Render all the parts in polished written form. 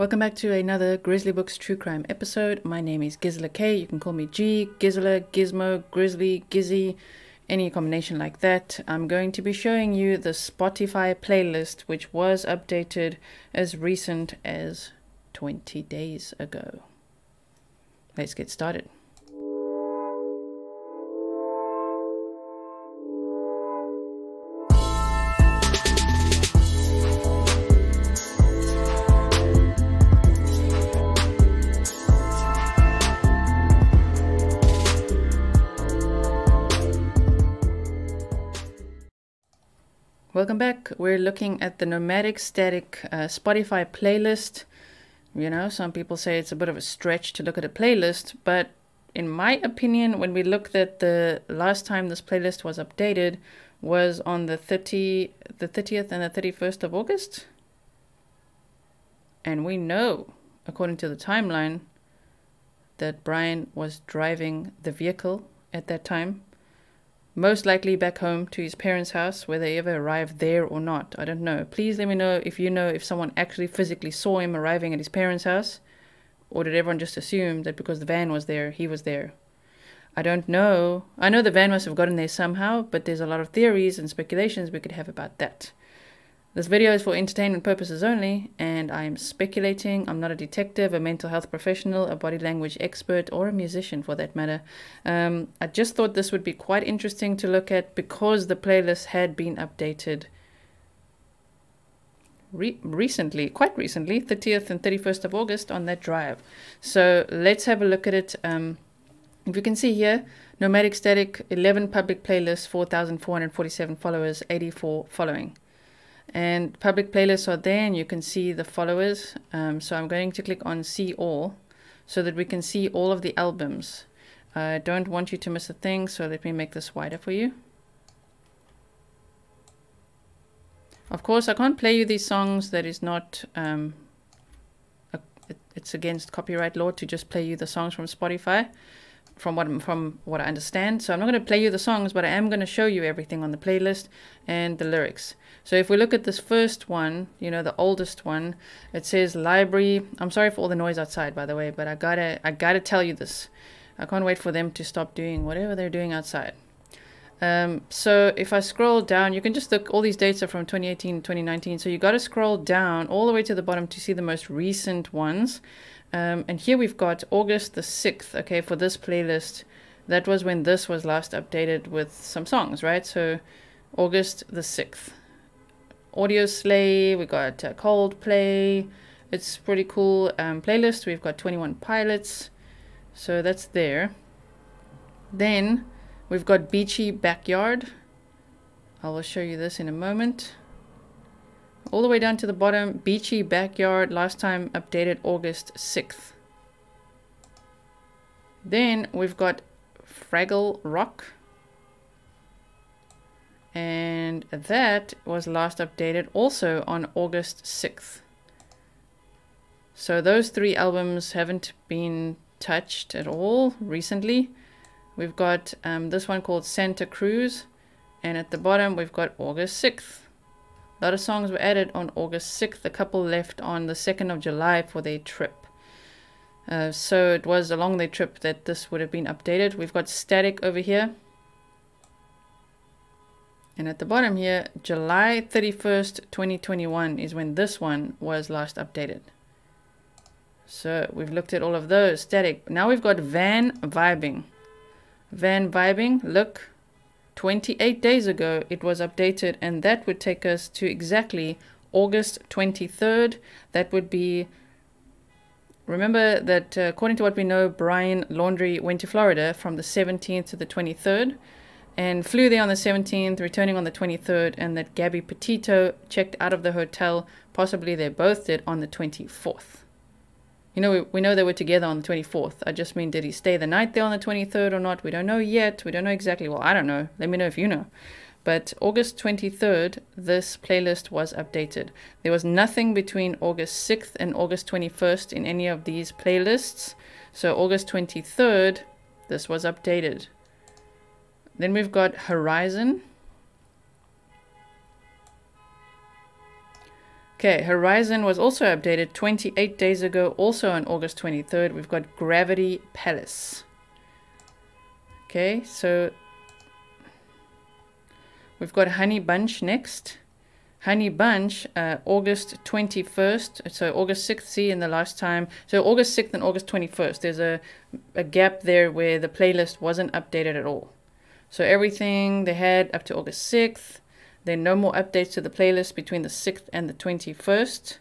Welcome back to another Grizzly Books True Crime episode. My name is Gisela K. You can call me G, Gisela, Gizmo, Grizzly, Gizzy, any combination like that. I'm going to be showing you the Spotify playlist, which was updated as recent as 20 days ago. Let's get started. Welcome back. We're looking at the Nomadic Statik Spotify playlist. You know, some people say it's a bit of a stretch to look at a playlist, but in my opinion, when we looked at the last time this playlist was updated was on the 30th and the 31st of August. And we know, according to the timeline, that Brian was driving the vehicle at that time. Most likely back home to his parents' house, whether they ever arrived there or not. I don't know. Please let me know if someone actually physically saw him arriving at his parents' house, or did everyone just assume that because the van was there, he was there? I don't know. I know the van must have gotten there somehow, but there's a lot of theories and speculations we could have about that. This video is for entertainment purposes only, and I am speculating. I'm not a detective, a mental health professional, a body language expert, or a musician for that matter. I just thought this would be quite interesting to look at because the playlist had been updated recently, quite recently, 30th and 31st of August on that drive. So let's have a look at it. If you can see here, Nomadic Statik, 11 public playlists, 4,447 followers, 84 following. And public playlists are there and you can see the followers. So I'm going to click on see all so that we can see all of the albums. I don't want you to miss a thing, so let me make this wider for you. Of course, I can't play you these songs. That is not, it's against copyright law to just play you the songs from Spotify. From what I understand. So I'm not going to play you the songs, but I am going to show you everything on the playlist and the lyrics. So if we look at this first one, you know, the oldest one, it says library. I'm sorry for all the noise outside, by the way, but I gotta tell you this. I can't wait for them to stop doing whatever they're doing outside. So if I scroll down, you can just look, all these dates are from 2018, 2019. So you got to scroll down all the way to the bottom to see the most recent ones. And here we've got August the 6th, okay, for this playlist. That was when this was last updated with some songs, right? So August the 6th. Audio Slay, we got Coldplay. It's pretty cool playlist. We've got 21 Pilots. So that's there. Then we've got Beachy Backyard. I will show you this in a moment. All the way down to the bottom, Beachy Backyard, last time updated August 6th. Then we've got Fraggle Rock. And that was last updated also on August 6th. So those three albums haven't been touched at all recently. We've got this one called Santa Cruz. And at the bottom, we've got August 6th. A lot of songs were added on August 6th. A couple left on the 2nd of July for their trip. So it was along their trip that this would have been updated. We've got Statik over here. And at the bottom here, July 31st, 2021 is when this one was last updated. So we've looked at all of those. Statik. Now we've got Van Vibing. Van Vibing, look. 28 days ago it was updated, and that would take us to exactly August 23rd. That would be, remember that according to what we know, Brian Laundrie went to Florida from the 17th to the 23rd and flew there on the 17th, returning on the 23rd, and that Gabby Petito checked out of the hotel, possibly they both did, on the 24th. You know, we know they were together on the 24th. I just mean, did he stay the night there on the 23rd or not? We don't know yet. We don't know exactly. Well, I don't know. Let me know if you know. But August 23rd, this playlist was updated. There was nothing between August 6th and August 21st in any of these playlists. So August 23rd, this was updated. Then we've got Horizon. Okay, Horizon was also updated 28 days ago, also on August 23rd. We've got Gravity Palace. Okay, so we've got Honey Bunch next. Honey Bunch, August 21st. So August 6th, see, in the last time. So August 6th and August 21st. There's a gap there where the playlist wasn't updated at all. So everything they had up to August 6th. Then no more updates to the playlist between the 6th and the 21st.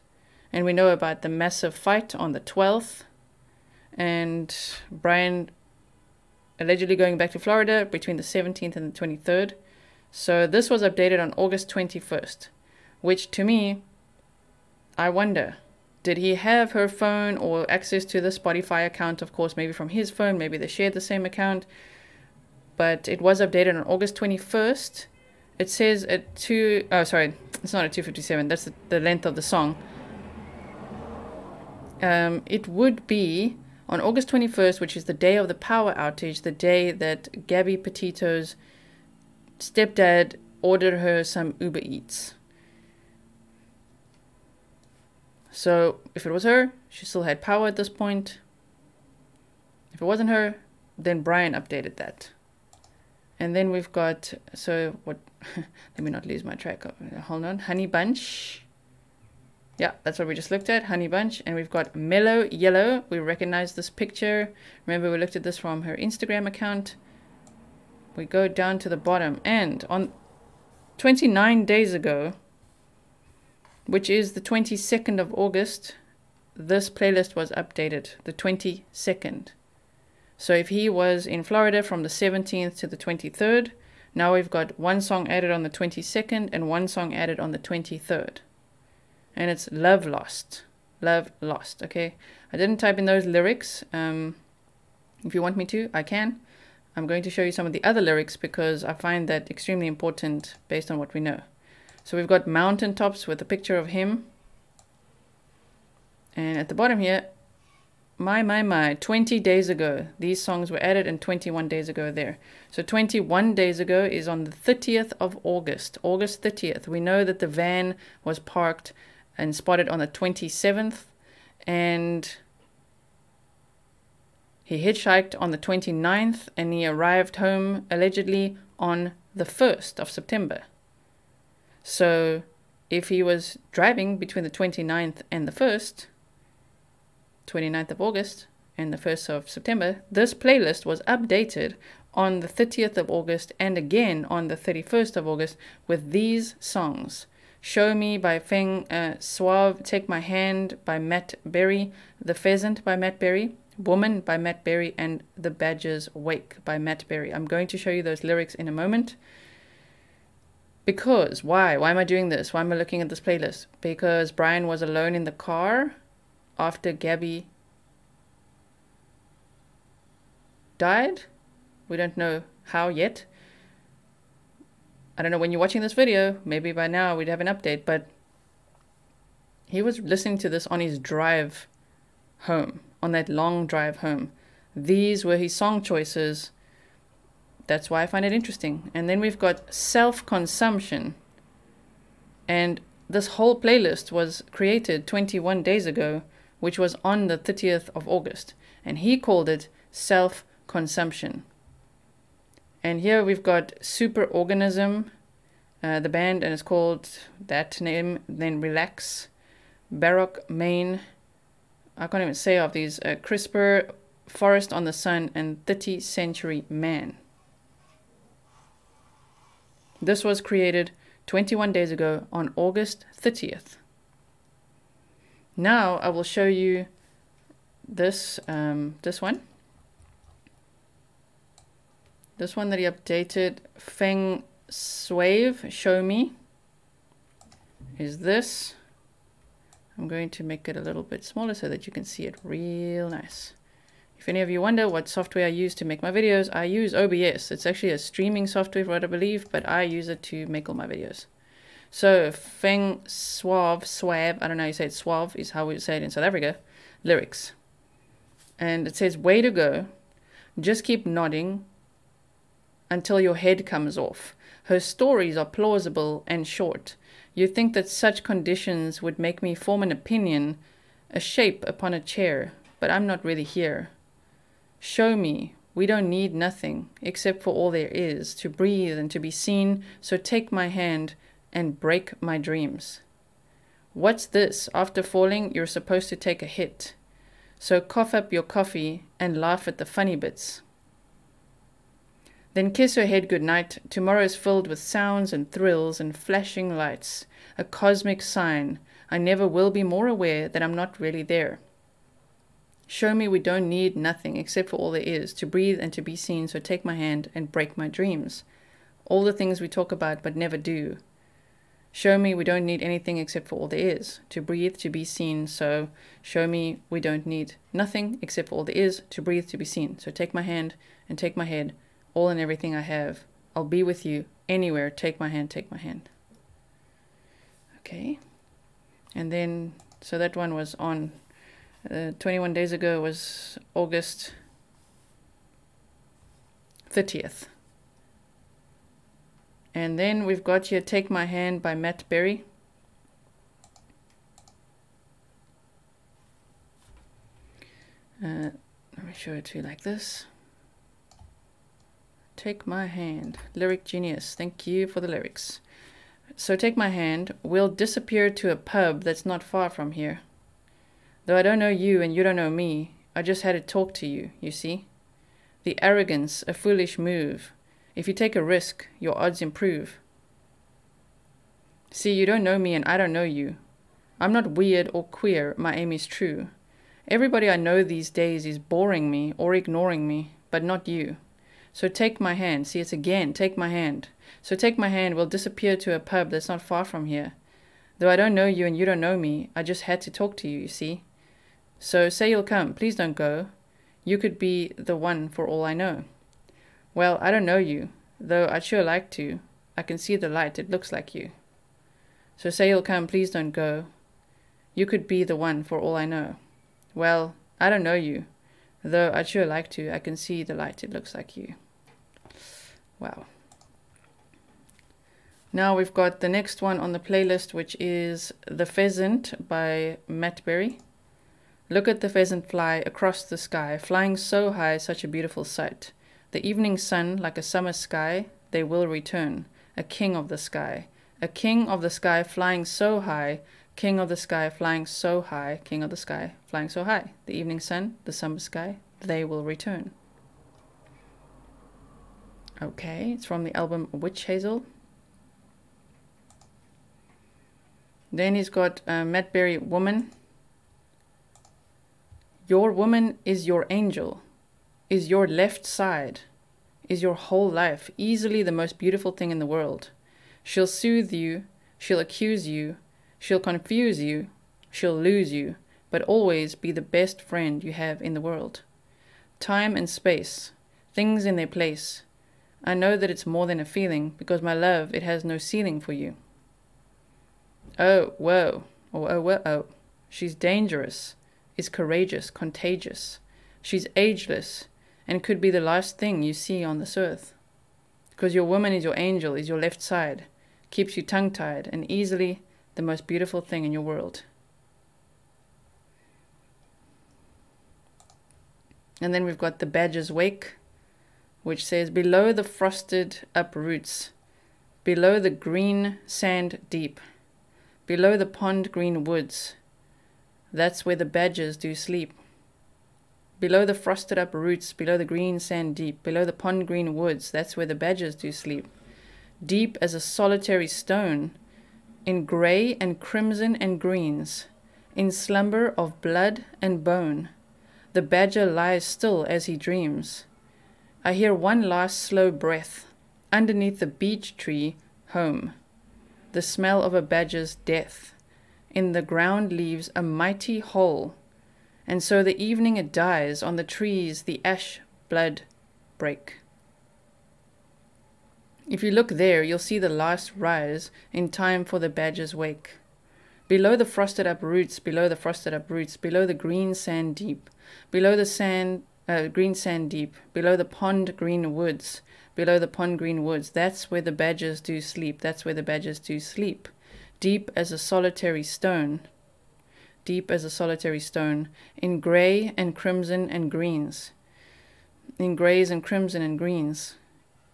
And we know about the massive fight on the 12th. And Brian allegedly going back to Florida between the 17th and the 23rd. So this was updated on August 21st. Which to me, I wonder, did he have her phone or access to the Spotify account? Of course, maybe from his phone. Maybe they shared the same account. But it was updated on August 21st. It says at it's not at 2:57. That's the length of the song. It would be on August 21st, which is the day of the power outage, the day that Gabby Petito's stepdad ordered her some Uber Eats. So if it was her, she still had power at this point. If it wasn't her, then Brian updated that. And then we've got, so what, let me not lose my track of, hold on, Honey Bunch. Yeah, that's what we just looked at, Honey Bunch. And we've got Mellow Yellow. We recognize this picture. Remember, we looked at this from her Instagram account. We go down to the bottom. And on 29 days ago, which is the 22nd of August, this playlist was updated, the 22nd. So if he was in Florida from the 17th to the 23rd, now we've got one song added on the 22nd and one song added on the 23rd. And it's Love Lost. Love Lost, okay? I didn't type in those lyrics. If you want me to, I can. I'm going to show you some of the other lyrics because I find that extremely important based on what we know. So we've got Mountaintops with a picture of him. And at the bottom here, my, 20 days ago. These songs were added and 21 days ago there. So 21 days ago is on the 30th of August. August 30th. We know that the van was parked and spotted on the 27th. And he hitchhiked on the 29th and he arrived home allegedly on the 1st of September. So if he was driving between the 29th and the 1st, 29th of August and the 1st of September, this playlist was updated on the 30th of August and again on the 31st of August with these songs. Show Me by Feng Suave, Take My Hand by Matt Berry, The Pheasant by Matt Berry, Woman by Matt Berry, and The Badger's Wake by Matt Berry. I'm going to show you those lyrics in a moment. Because, why? Why am I doing this? Why am I looking at this playlist? Because Brian was alone in the car after Gabby died. We don't know how yet. I don't know when you're watching this video. Maybe by now we'd have an update. But he was listening to this on his drive home. On that long drive home. These were his song choices. That's why I find it interesting. And then we've got Self-Consumption. And this whole playlist was created 21 days ago, which was on the 30th of August. And he called it Self-Consumption. And here we've got Superorganism, the band, and it's called that name. Then Relax, Baroque Main, I can't even say of these, CRISPR, Forest on the Sun, and 30th Century Man. This was created 21 days ago on August 30th. Now I will show you this this one. This one that he updated, Feng Suave, Show Me, is this. I'm going to make it a little bit smaller so that you can see it real nice. If any of you wonder what software I use to make my videos, I use OBS. It's actually a streaming software, what I believe, but I use it to make all my videos. So, Feng Suave, I don't know how you say it, Suave is how we say it in South Africa, lyrics. And it says, way to go, just keep nodding until your head comes off. Her stories are plausible and short. You think that such conditions would make me form an opinion, a shape upon a chair, but I'm not really here. Show me. We don't need nothing, except for all there is, to breathe and to be seen, so take my hand and break my dreams. What's this? After falling, you're supposed to take a hit. So cough up your coffee and laugh at the funny bits. Then kiss her head goodnight. Tomorrow's filled with sounds and thrills and flashing lights. A cosmic sign. I never will be more aware that I'm not really there. Show me we don't need nothing except for all there is, to breathe and to be seen, so take my hand and break my dreams. All the things we talk about but never do. Show me we don't need anything except for all there is, to breathe, to be seen, so show me we don't need nothing except for all there is, to breathe, to be seen. So take my hand and take my head, all and everything I have. I'll be with you anywhere. Take my hand, take my hand. Okay. And then, so that one was on 21 days ago was August 30th. And then we've got here Take My Hand by Matt Berry. Let me show it to you like this. Take my hand. Lyric genius. Thank you for the lyrics. So take my hand. We'll disappear to a pub that's not far from here. Though I don't know you and you don't know me, I just had to talk to you, you see? The arrogance, a foolish move. If you take a risk, your odds improve. See, you don't know me and I don't know you. I'm not weird or queer, my aim is true. Everybody I know these days is boring me or ignoring me, but not you. So take my hand. See, it's again, take my hand. So take my hand, we'll disappear to a pub that's not far from here. Though I don't know you and you don't know me, I just had to talk to you, you see? So say you'll come, please don't go. You could be the one for all I know. Well, I don't know you, though I'd sure like to. I can see the light, it looks like you. So say you'll come, please don't go. You could be the one for all I know. Well, I don't know you, though I'd sure like to. I can see the light, it looks like you. Wow. Now we've got the next one on the playlist, which is The Pheasant by Matt Berry. Look at the pheasant fly across the sky, flying so high, such a beautiful sight. The evening sun, like a summer sky, they will return. A king of the sky. A king of the sky flying so high, king of the sky flying so high, king of the sky flying so high. The evening sun, the summer sky, they will return. Okay, it's from the album Witch Hazel. Then he's got Matt Berry, Woman. Your woman is your angel, is your left side, is your whole life, easily the most beautiful thing in the world. She'll soothe you, she'll accuse you, she'll confuse you, she'll lose you, but always be the best friend you have in the world. Time and space, things in their place. I know that it's more than a feeling, because my love, it has no ceiling for you. Oh, whoa, oh, whoa, oh. She's dangerous, is courageous, contagious. She's ageless, and could be the last thing you see on this earth. Because your woman is your angel, is your left side, keeps you tongue-tied, and easily the most beautiful thing in your world. And then we've got The Badger's Wake, which says, below the frosted up roots, below the green sand deep, below the pond green woods, that's where the badgers do sleep. Below the frosted up roots, below the green sand deep, below the pond green woods, that's where the badgers do sleep. Deep as a solitary stone, in grey and crimson and greens, in slumber of blood and bone, the badger lies still as he dreams. I hear one last slow breath, underneath the beech tree, home, the smell of a badger's death. In the ground leaves a mighty hole, and so the evening it dies, on the trees the ash blood break. If you look there, you'll see the last rise in time for the badger's wake. Below the frosted up roots, below the frosted up roots, below the green sand deep, below the sand, green sand deep, below the pond green woods, below the pond green woods. That's where the badgers do sleep. That's where the badgers do sleep. Deep as a solitary stone. Deep as a solitary stone. In grey and crimson and greens. In greys and crimson and greens.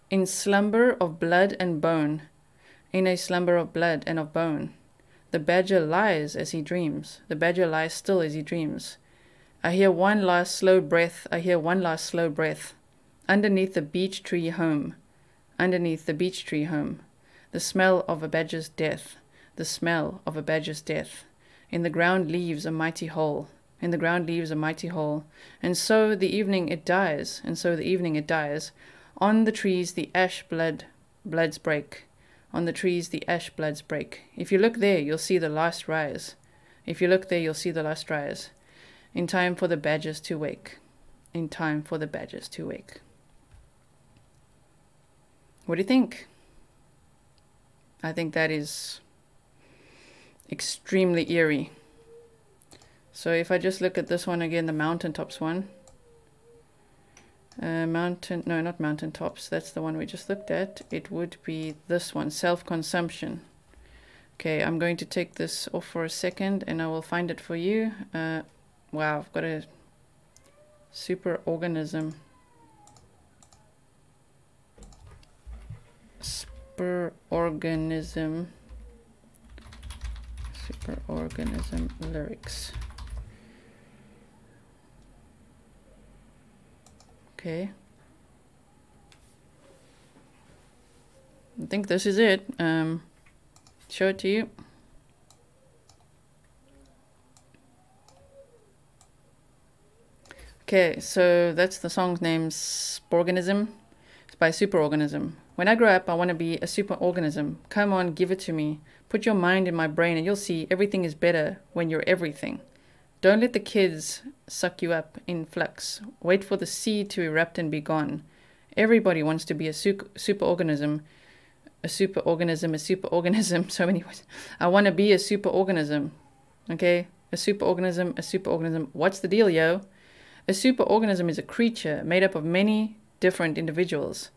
In slumber of blood and bone. In a slumber of blood and of bone. The badger lies as he dreams. The badger lies still as he dreams. I hear one last slow breath. I hear one last slow breath. Underneath the beech tree home. Underneath the beech tree home. The smell of a badger's death. The smell of a badger's death. In the ground leaves a mighty hole. In the ground leaves a mighty hole. And so the evening it dies. And so the evening it dies. On the trees the ash bloods break. On the trees the ash bloods break. If you look there, you'll see the last rise. If you look there, you'll see the last rise. In time for the badgers to wake. In time for the badgers to wake. What do you think? I think that is extremely eerie. So if I just look at this one again, the mountaintops one. No, not mountaintops. That's the one we just looked at. It would be this one, self-consumption. Okay, I'm going to take this off for a second and I will find it for you. Wow, I've got a super organism. Super organism lyrics. Okay. I think this is it. Show it to you. Okay, so that's the song's name, Sporganism. It's by Superorganism. When I grow up, I want to be a superorganism. Come on, give it to me. Put your mind in my brain and you'll see everything is better when you're everything. Don't let the kids suck you up in flux. Wait for the seed to erupt and be gone. Everybody wants to be a superorganism. A superorganism, so many words. I want to be a superorganism. Okay? A superorganism. What's the deal, yo? A superorganism is a creature made up of many different individuals.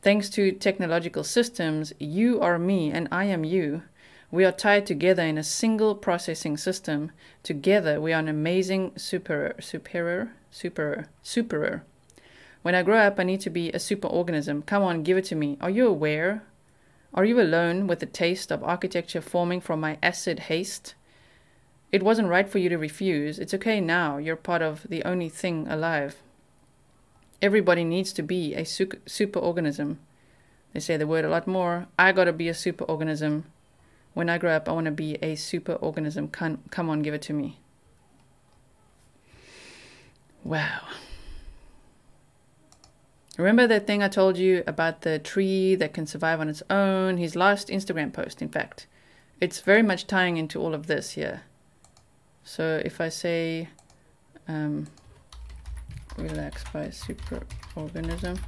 Thanks to technological systems, you are me and I am you. We are tied together in a single processing system. Together, we are an amazing superer. When I grow up, I need to be a superorganism. Come on, give it to me. Are you aware? Are you alone with the taste of architecture forming from my acid haste? It wasn't right for you to refuse. It's okay now. You're part of the only thing alive. Everybody needs to be a superorganism. They say the word a lot more. I gotta be a superorganism. When I grow up, I want to be a superorganism. Come on, give it to me. Wow. Remember that thing I told you about the tree that can survive on its own? His last Instagram post, in fact. It's very much tying into all of this here. So if I say relax by superorganism.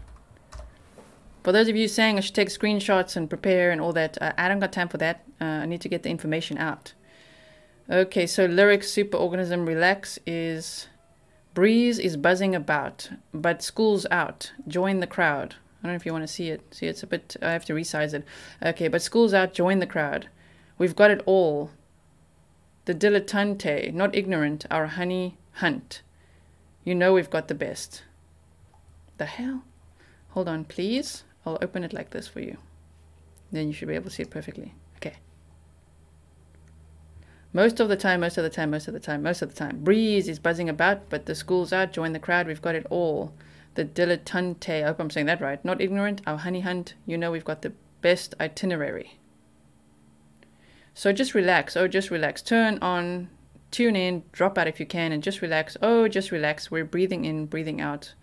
For those of you saying I should take screenshots and prepare and all that, I don't got time for that. I need to get the information out. Okay, so lyrics, superorganism, relax is... Breeze is buzzing about, but school's out. Join the crowd. I don't know if you want to see it. See, it's a bit... I have to resize it. Okay, but school's out. Join the crowd. We've got it all. The dilettante, not ignorant, our honey hunt. You know we've got the best. The hell? Hold on, please. I'll open it like this for you. Then you should be able to see it perfectly. Okay. Most of the time. Breeze is buzzing about, but the school's out. Join the crowd. We've got it all. The dilettante. I hope I'm saying that right. Not ignorant. Our honey hunt. You know we've got the best itinerary. So just relax. Oh, just relax. Turn on. Tune in. Drop out if you can. And just relax. Oh, just relax. We're breathing in, breathing out.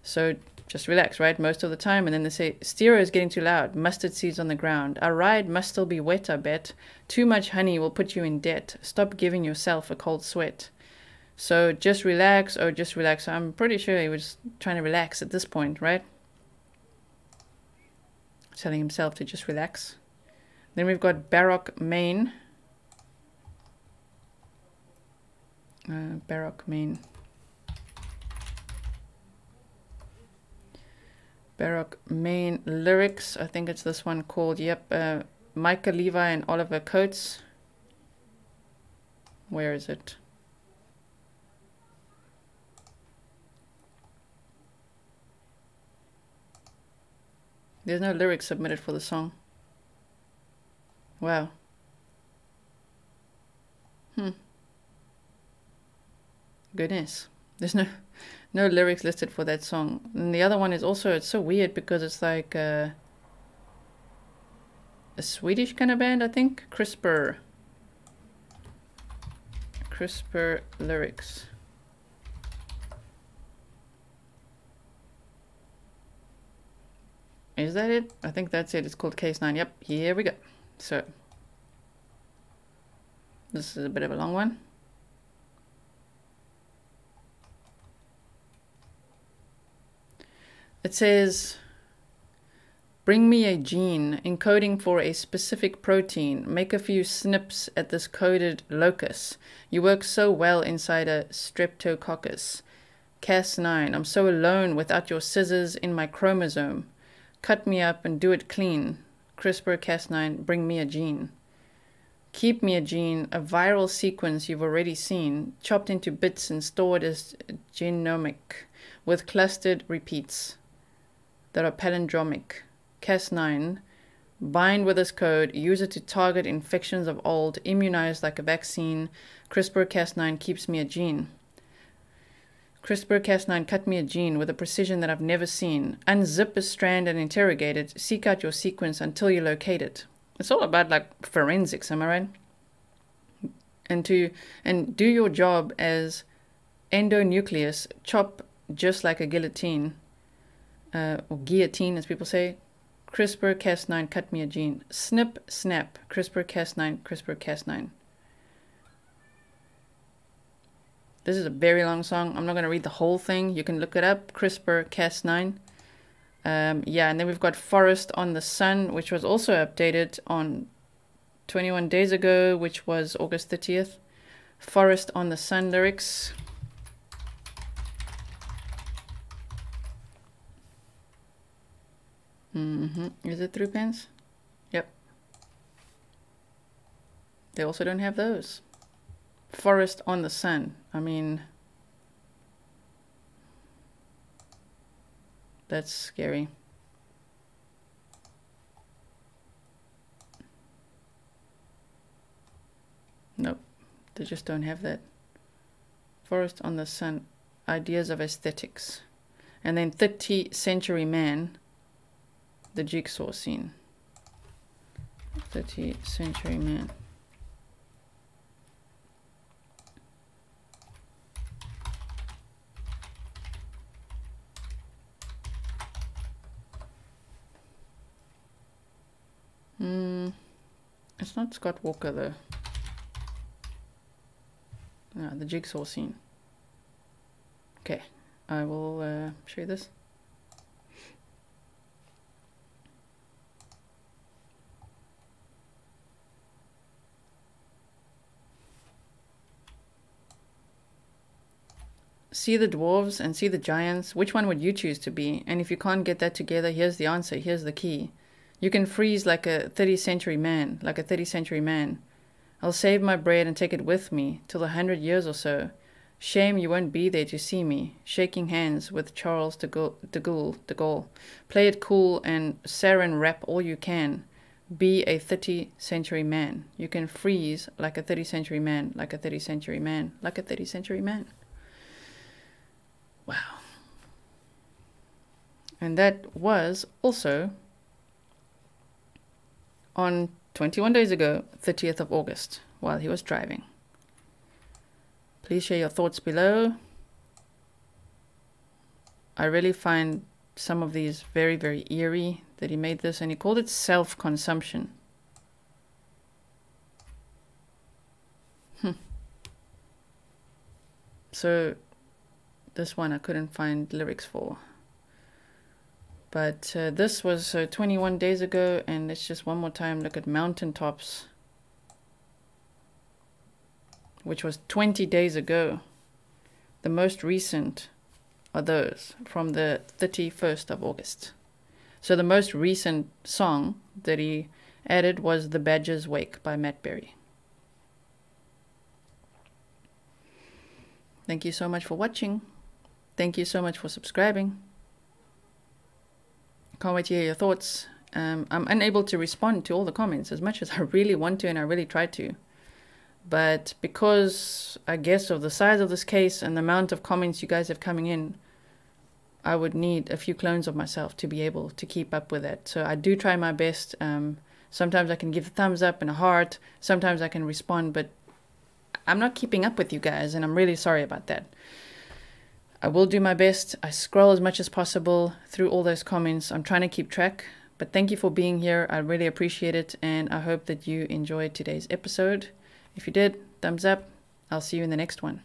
So just relax, right? Most of the time. And then they say, stereo is getting too loud. Mustard seeds on the ground. Our ride must still be wet, I bet. Too much honey will put you in debt. Stop giving yourself a cold sweat. So just relax. Oh, just relax. I'm pretty sure he was trying to relax at this point, right? Telling himself to just relax. Then we've got Baroque Main. Baroque Main. Baroque main lyrics. I think it's this one called, yep, Micah Levi and Oliver Coates. Where is it? There's no lyrics submitted for the song. Wow. Goodness. There's no lyrics listed for that song. And the other one is also, it's so weird because it's like a Swedish kind of band, I think. CRISPR lyrics. Is that it? I think that's it. It's called Case 9. Yep, here we go. So, this is a bit of a long one. It says, bring me a gene encoding for a specific protein. Make a few snips at this coded locus. You work so well inside a streptococcus. Cas9, I'm so alone without your scissors in my chromosome. Cut me up and do it clean. CRISPR-Cas9, bring me a gene. Keep me a gene, a viral sequence you've already seen, chopped into bits and stored as genomic, with clustered repeats that are palindromic. Cas9, bind with this code, use it to target infections of old, immunize like a vaccine. CRISPR-Cas9 keeps me a gene. CRISPR-Cas9 cut me a gene with a precision that I've never seen. Unzip a strand and interrogate it. Seek out your sequence until you locate it. It's all about like forensics, am I right? And do your job as endonucleus, chop just like a guillotine, or guillotine as people say. CRISPR-Cas9 cut me a gene. Snip, snap. CRISPR-Cas9, CRISPR-Cas9. This is a very long song. I'm not going to read the whole thing. You can look it up. CRISPR-Cas9. Yeah, and then we've got Forest on the Sun, which was also updated on 21 days ago, which was August 30th. Forest on the Sun lyrics. Is it through pens? Yep. They also don't have those. Forest on the Sun. I mean, that's scary. Nope, they just don't have that. Forest on the Sun, ideas of aesthetics. And then 30th Century Man, the jigsaw scene. 30th Century Man. It's not Scott Walker though. No, the jigsaw scene. Okay, I will show you this. See the dwarves and see the giants. Which one would you choose to be? And if you can't get that together, here's the answer. Here's the key. You can freeze like a 30th century man, like a 30th century man. I'll save my bread and take it with me till 100 years or so. Shame you won't be there to see me, shaking hands with Charles de Gaulle. Play it cool and sarin wrap all you can. Be a 30th century man. You can freeze like a 30th century man, like a 30th century man, like a 30th century man. Wow. And that was also on 21 days ago, 30th of August, while he was driving. Please share your thoughts below. I really find some of these very, very eerie that he made this, and he called it self-consumption. So this one I couldn't find lyrics for. But this was 21 days ago, and let's just one more time look at Mountaintops, which was 20 days ago. The most recent are those from the 31st of August. So the most recent song that he added was The Badger's Wake by Matt Berry. Thank you so much for watching. Thank you so much for subscribing. Can't wait to hear your thoughts. I'm unable to respond to all the comments as much as I really want to, and I really try to. But because, I guess, of the size of this case and the amount of comments you guys have coming in, I would need a few clones of myself to be able to keep up with that. So I do try my best. Sometimes I can give a thumbs up and a heart. Sometimes I can respond, but I'm not keeping up with you guys, and I'm really sorry about that. I will do my best. I scroll as much as possible through all those comments. I'm trying to keep track. But thank you for being here. I really appreciate it, and I hope that you enjoyed today's episode. If you did, thumbs up. I'll see you in the next one.